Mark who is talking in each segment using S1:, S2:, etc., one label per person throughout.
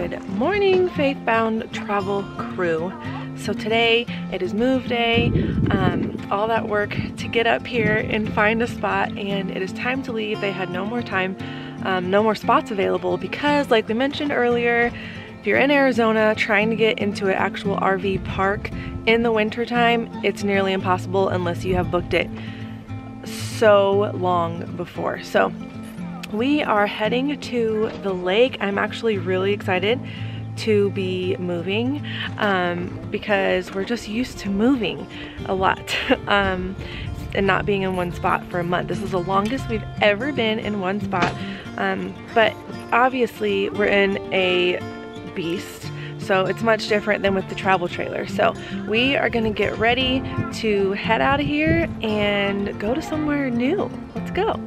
S1: Good morning, Faith-Bound Travel crew. So today it is move day, all that work to get up here and find a spot, and it is time to leave. They had no more time, no more spots available because, like we mentioned earlier, if you're in Arizona trying to get into an actual RV park in the winter time, it's nearly impossible unless you have booked it so long before. So we are heading to the lake. I'm actually really excited to be moving because we're just used to moving a lot and not being in one spot for a month. This is the longest we've ever been in one spot, but obviously we're in a beast, so it's much different than with the travel trailer. So we are gonna get ready to head out of here and go to somewhere new. Let's go.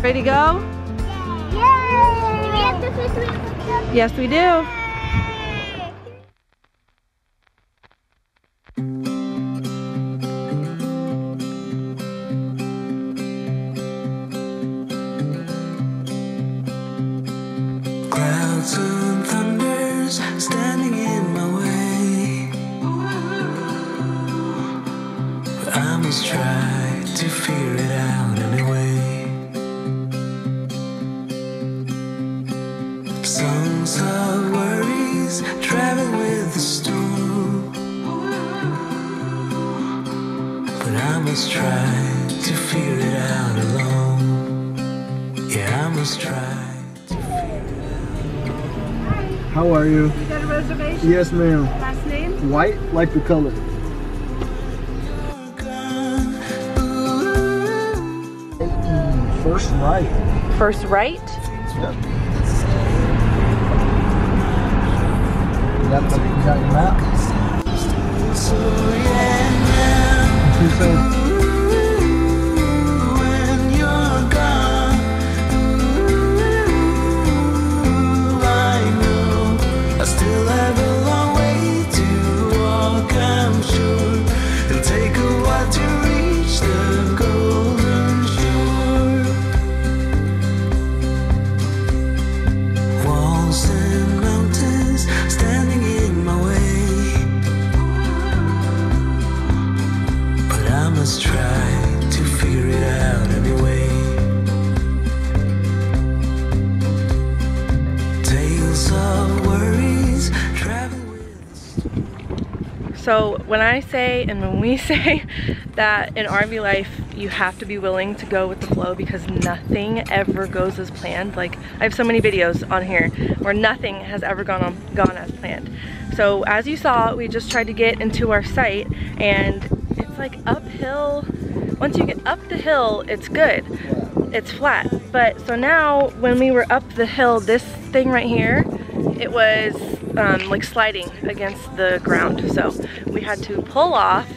S1: Ready to go? Yay! Yes, we do.
S2: Clouds and thunders standing in my way, but I must try to figure it out anyway. Songs of worries travel with the storm, but I must try to figure it out alone. Yeah, I must try.
S3: How are you?
S1: You got a reservation?
S3: Yes, ma'am.
S1: Last name?
S3: White, like the color. First right.
S1: First right?
S3: Yep. You got your map?
S2: When you're gone, I know I still have a long way to walk, I'm sure. It'll take a while to reach the golden shore. Walls and mountains standing in my way, but I must try to figure it out anyway. Tales of worries travel with.
S1: So when I say and when we say that in RV life you have to be willing to go with the flow because nothing ever goes as planned. Like, I have so many videos on here where nothing has ever gone as planned. So as you saw, we just tried to get into our site and it's like uphill. Once you get up the hill, it's good. It's flat. But so now when we were up the hill, this thing right here, it was like sliding against the ground. So we had to pull off.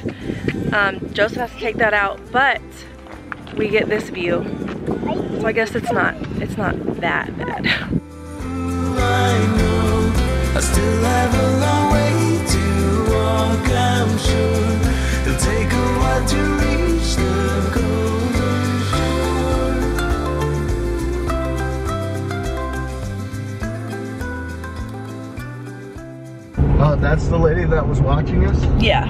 S1: Joseph has to take that out, but we get this view. So I guess it's not that bad.
S2: I know I still have a long way to walk, I'm sure. It'll take a while to reach the golden
S3: Oh, that's the lady that was watching us?
S1: Yeah.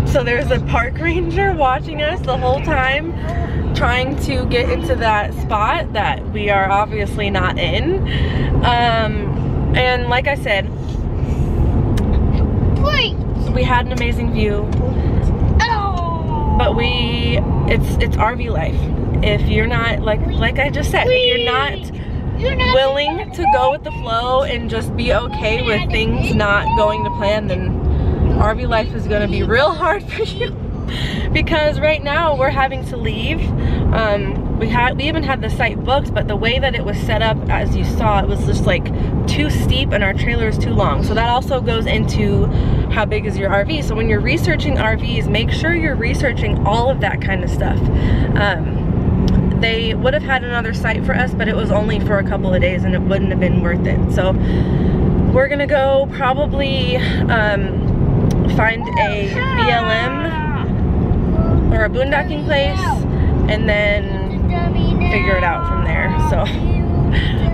S1: So there's a park ranger watching us the whole time, trying to get into that spot that we are obviously not in. And like I said, we had an amazing view, but it's RV life. If you're not, like I just said, if you're not willing to go with the flow and just be okay with things not going to plan, then RV life is gonna be real hard for you. Because right now we're having to leave. We even had the site booked, but the way that it was set up, as you saw, it was just like too steep and our trailer is too long. So that also goes into how big is your RV. So when you're researching RVs, make sure you're researching all of that kind of stuff. They would have had another site for us, but it was only for a couple of days and it wouldn't have been worth it. So we're gonna go probably find a BLM or a boondocking place and then figure it out from there. So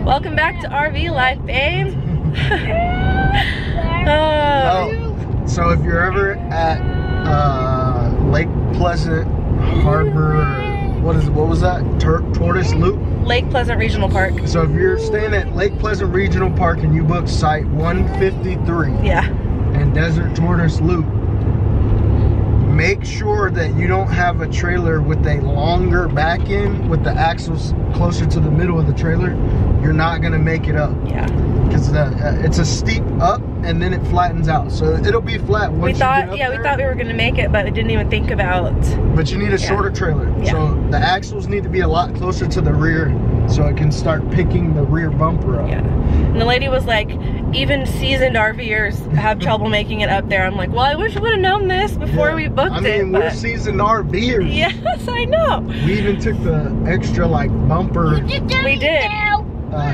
S1: welcome back to RV life, babe.
S3: So if you're ever at Lake Pleasant Harbor, what was that? Tortoise Loop?
S1: Lake Pleasant Regional Park.
S3: So if you're staying at Lake Pleasant Regional Park and you book site 153 and Desert Tortoise Loop, make sure that you don't have a trailer with a longer back end with the axles closer to the middle of the trailer. You're not gonna make it up. Yeah. Because it's a steep up and then it flattens out. So it'll be flat once
S1: we thought we thought we were gonna make it, but we didn't even think about.
S3: But you need a shorter trailer. Yeah. So the axles need to be a lot closer to the rear so it can start picking the rear bumper up.
S1: Yeah. And the lady was like, even seasoned RVers have trouble making it up there. I'm like, well, I wish we would have known this before we booked it.
S3: I mean, we're seasoned RVers.
S1: Yes, I know.
S3: We even took the extra like bumper.
S1: We did.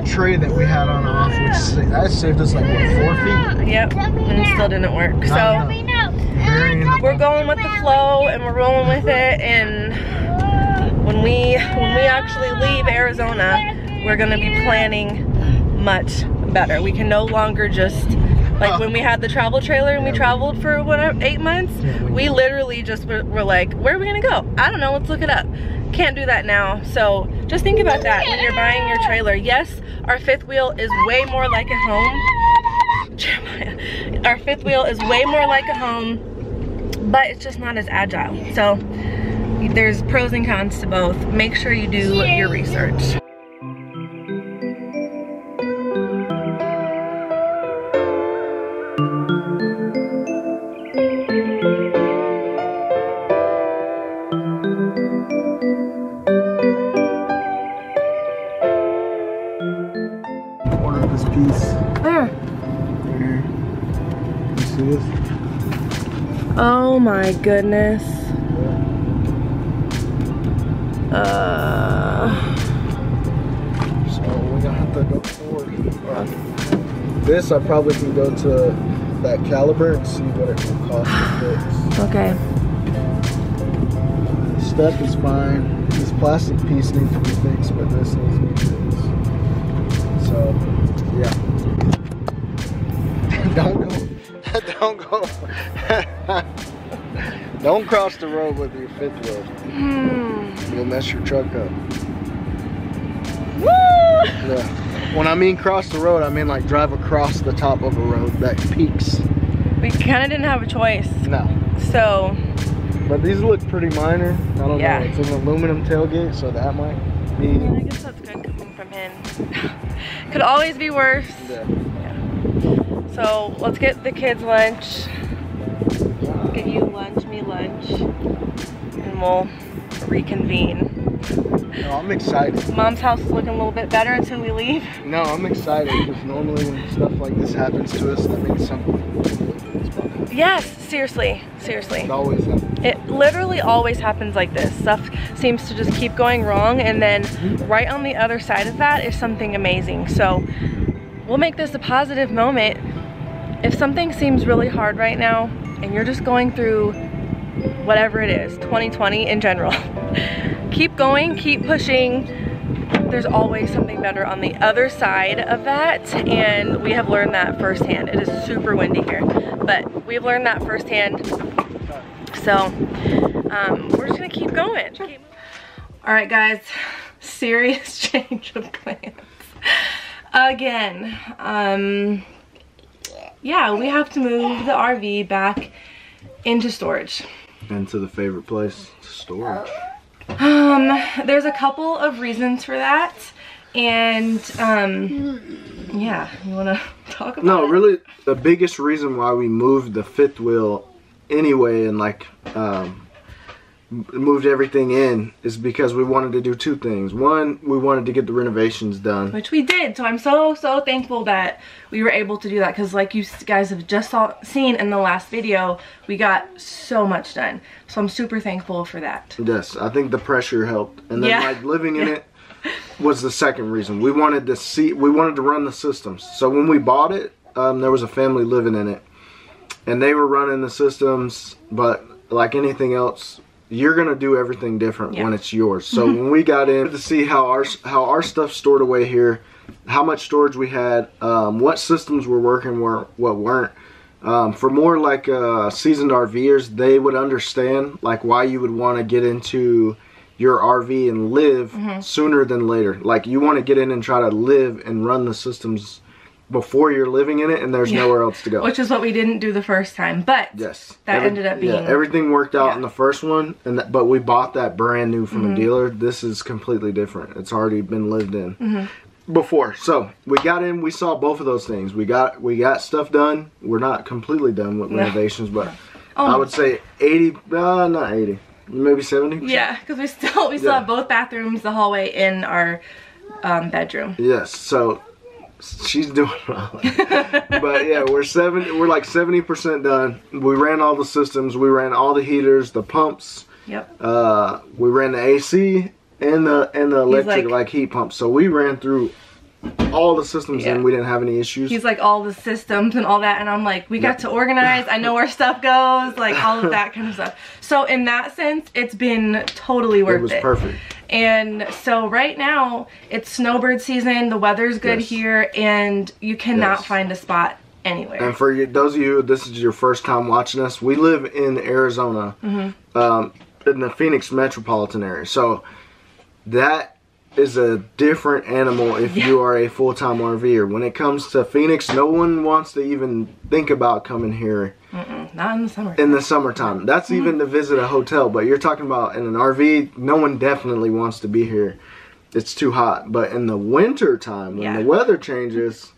S3: Tray that we had on off, which that saved us like what, 4 feet?
S1: Yep, and it still didn't work. So we're going with the flow and we're rolling with it. And when we actually leave Arizona, we're gonna be planning much better. We can no longer just like when we had the travel trailer and we traveled for 8 months. We literally just were like, where are we gonna go? I don't know. Let's look it up. Can't do that now. So just think about that when you're buying your trailer. Yes, our fifth wheel is way more like a home. Jeremiah. Our fifth wheel is way more like a home, but it's just not as agile. So there's pros and cons to both. Make sure you do your research. Oh my goodness.
S3: So we're gonna have to go forward. This I probably can go to that caliber and see what it will cost to fix.
S1: Okay.
S3: The step is fine. This plastic piece needs to be fixed, but this needs to be fixed. So yeah. Don't go. Don't cross the road with your fifth wheel. You'll mess your truck up.
S1: Woo!
S3: Yeah. When I mean cross the road, I mean like drive across the top of a road that peaks.
S1: We kind of didn't have a choice.
S3: No.
S1: So.
S3: But these look pretty minor. I don't know. It's an aluminum tailgate, so that might be.
S1: Yeah, I guess that's good coming from him. Could always be worse.
S3: Yeah.
S1: So let's get the kids lunch. Get you lunch, me lunch, and we'll reconvene.
S3: No, I'm excited.
S1: Mom's house is looking a little bit better until we leave.
S3: No, I'm excited because normally when stuff like this happens to us, that means something.
S1: Yes, seriously.
S3: It always happens.
S1: It literally always happens like this. Stuff seems to just keep going wrong, and then right on the other side of that is something amazing. So we'll make this a positive moment. If something seems really hard right now, and you're just going through whatever it is, 2020 in general, keep going, keep pushing. There's always something better on the other side of that, and we have learned that firsthand. It is super windy here, but we've learned that firsthand. So we're just gonna keep going. All right, guys, serious change of plans. Again, yeah, we have to move the RV back into storage.
S3: Into the favorite place, storage.
S1: There's a couple of reasons for that, and yeah, you want to talk about it?
S3: No, really, the biggest reason why we moved the fifth wheel anyway, and like moved everything in, is because we wanted to do two things. One, we wanted to get the renovations done,
S1: which we did. So I'm so thankful that we were able to do that, because like you guys have just seen in the last video, we got so much done. So I'm super thankful for that.
S3: Yes, I think the pressure helped, and then like living in it was the second reason. We wanted to run the systems. So when we bought it, there was a family living in it, and they were running the systems, but like anything else, you're gonna do everything different when it's yours. So when we got in to see how our stuff stored away here, how much storage we had, what systems were working, what weren't. For more like seasoned RVers, they would understand like why you would want to get into your RV and live sooner than later. Like you want to get in and try to live and run the systems before you're living in it, and there's nowhere else to go.
S1: Which is what we didn't do the first time, but that ended up being...
S3: Yeah, everything worked out in the first one, but we bought that brand new from a dealer. This is completely different. It's already been lived in before. So we got in, we saw both of those things. We got stuff done. We're not completely done with renovations, but I would say 80, not 80, maybe 70%.
S1: Yeah, because we still have both bathrooms, the hallway, in our bedroom.
S3: Yes, so she's doing well. But yeah, we're like 70% done. We ran all the systems, we ran all the heaters, the pumps. Yep. We ran the AC and the electric like heat pump. So we ran through all the systems and we didn't have any issues.
S1: He's like, all the systems and all that, and I'm like, we got to organize. I know where stuff goes, like all of that kind of stuff. So in that sense, it's been totally worth it.
S3: It was perfect.
S1: And so right now it's snowbird season, the weather's good here, and you cannot find a spot anywhere.
S3: And for those of you, this is your first time watching us, we live in Arizona, in the Phoenix metropolitan area. So that is a different animal if you are a full-time RVer. When it comes to Phoenix, no one wants to even think about coming here.
S1: Not in the summer.
S3: In the summertime. That's even to visit a hotel. But you're talking about in an RV, no one definitely wants to be here. It's too hot. But in the winter time, when the weather changes,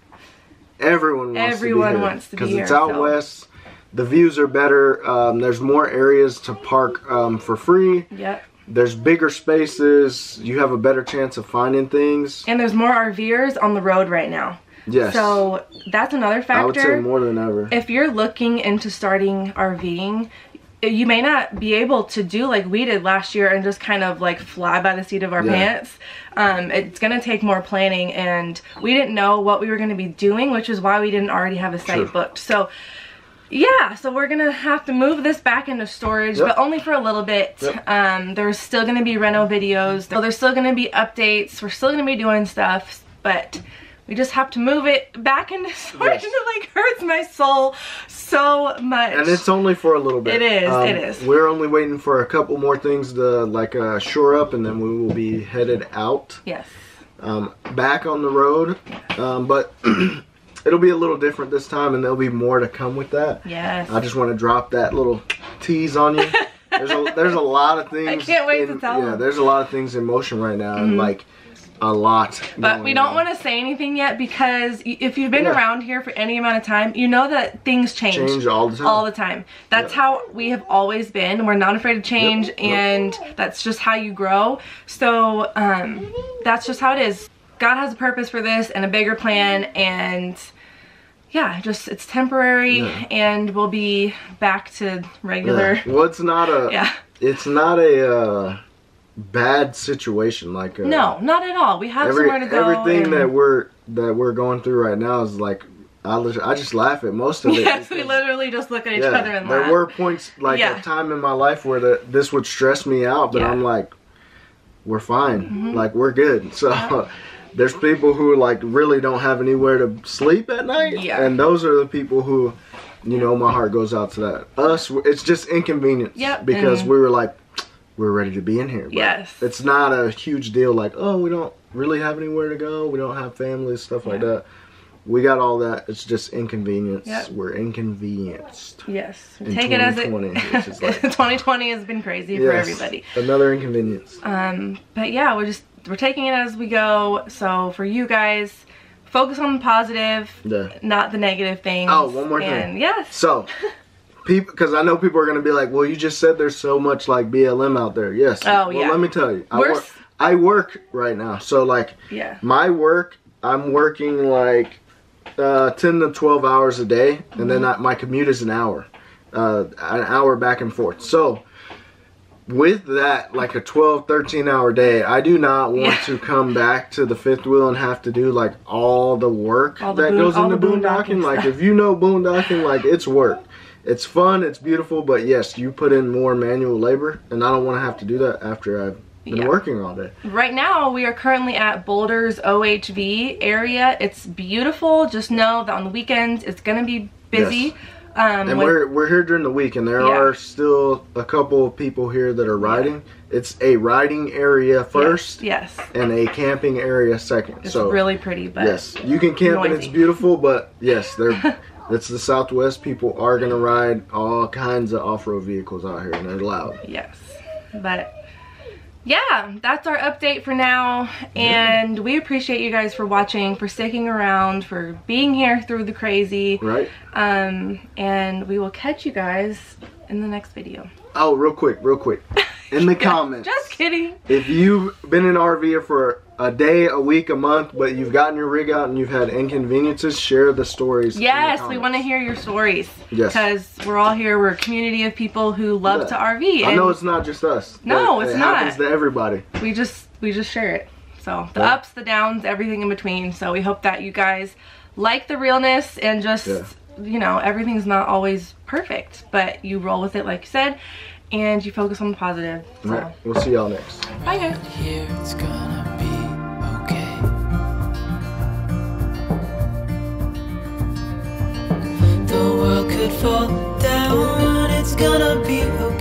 S3: everyone wants to be here. Because it's out west. The views are better. There's more areas to park for free.
S1: Yep.
S3: There's bigger spaces. You have a better chance of finding things.
S1: And there's more RVers on the road right now.
S3: Yes.
S1: So that's another factor.
S3: I would say more than ever.
S1: If you're looking into starting RVing, you may not be able to do like we did last year and just kind of like fly by the seat of our pants. It's going to take more planning, and we didn't know what we were going to be doing, which is why we didn't already have a site booked. So yeah, so we're gonna have to move this back into storage, but only for a little bit. There's still gonna be reno videos, so there's still gonna be updates, we're still gonna be doing stuff, but we just have to move it back into storage. And it like hurts my soul so much. And
S3: it's only for a little bit.
S1: It is, it is.
S3: We're only waiting for a couple more things to like shore up, and then we will be headed out.
S1: Yes.
S3: Back on the road, but it'll be a little different this time, and there'll be more to come with that.
S1: Yes.
S3: I just want to drop that little tease on you. There's a lot of things.
S1: I can't wait to tell them.
S3: Yeah, there's a lot of things in motion right now, and like a lot.
S1: But we don't want to say anything yet, because if you've been around here for any amount of time, you know that things change.
S3: Change all the time.
S1: All the time. That's how we have always been. We're not afraid of change, and that's just how you grow. So that's just how it is. God has a purpose for this and a bigger plan, and yeah, just it's temporary, and we'll be back to regular.
S3: Well, it's not a it's not a bad situation. Like
S1: no, not at all. We have somewhere to go.
S3: Everything that we're going through right now is like I just laugh at most of it.
S1: Yes, we literally just look at each other and laugh.
S3: There were points like a time in my life where this would stress me out, but I'm like, we're fine. Like we're good. So. There's people who like really don't have anywhere to sleep at night, and those are the people who, you know, my heart goes out to that. Us, it's just inconvenience, because we were like, we're ready to be in here. But
S1: yes.
S3: it's not a huge deal like, oh, we don't really have anywhere to go. We don't have families, stuff like that. We got all that. It's just inconvenience. Yep. We're inconvenienced.
S1: Yes. Take it as it.
S3: Which is like,
S1: 2020 has been crazy for everybody.
S3: Another inconvenience.
S1: But yeah, we're taking it as we go. So for you guys, focus on the positive, not the negative things.
S3: Oh, one more thing.
S1: Yes.
S3: So, people, because I know people are going to be like, well, you just said there's so much like BLM out there. Yes.
S1: Oh,
S3: well, let me tell you. I work right now. So like, my work, I'm working like 10 to 12 hours a day. And then my commute is an hour back and forth. So, with that, like a 12, 13-hour day, I do not want to come back to the fifth wheel and have to do like all the work that goes into boondocking. Like if you know boondocking, like it's work. It's fun, it's beautiful, but yes, you put in more manual labor, and I don't want to have to do that after I've been working all day. Right
S1: now, we are currently at Boulder's OHV area. It's beautiful. Just know that on the weekends, it's going to be busy.
S3: Yes. And we're here during the week, and there are still a couple of people here that are riding. It's a riding area first, and a camping area second.
S1: It's really pretty, but
S3: yes, you can camp and it's beautiful, but yes, it's the Southwest. People are gonna ride all kinds of off-road vehicles out here, and they're loud.
S1: Yes, but yeah, that's our update for now, and we appreciate you guys for watching, for sticking around, for being here through the crazy.
S3: Right.
S1: And we will catch you guys in the next video.
S3: Oh, real quick. In the comments.
S1: Just kidding.
S3: If you've been an RVer for a day, a week, a month, but you've gotten your rig out and you've had inconveniences, share the stories.
S1: Yes, we want to hear your stories.
S3: Yes.
S1: Because we're all here. We're a community of people who love to RV.
S3: I know it's not just us.
S1: No, it's not.
S3: It happens to everybody.
S1: We just share it. So the ups, the downs, everything in between. So we hope that you guys like the realness and just, you know, everything's not always perfect, but you roll with it like you said, and you focus on the positive. So.
S3: All right, we'll see y'all next.
S1: Bye guys.
S2: Here it's gonna be okay. The world could fall down, it's gonna be okay.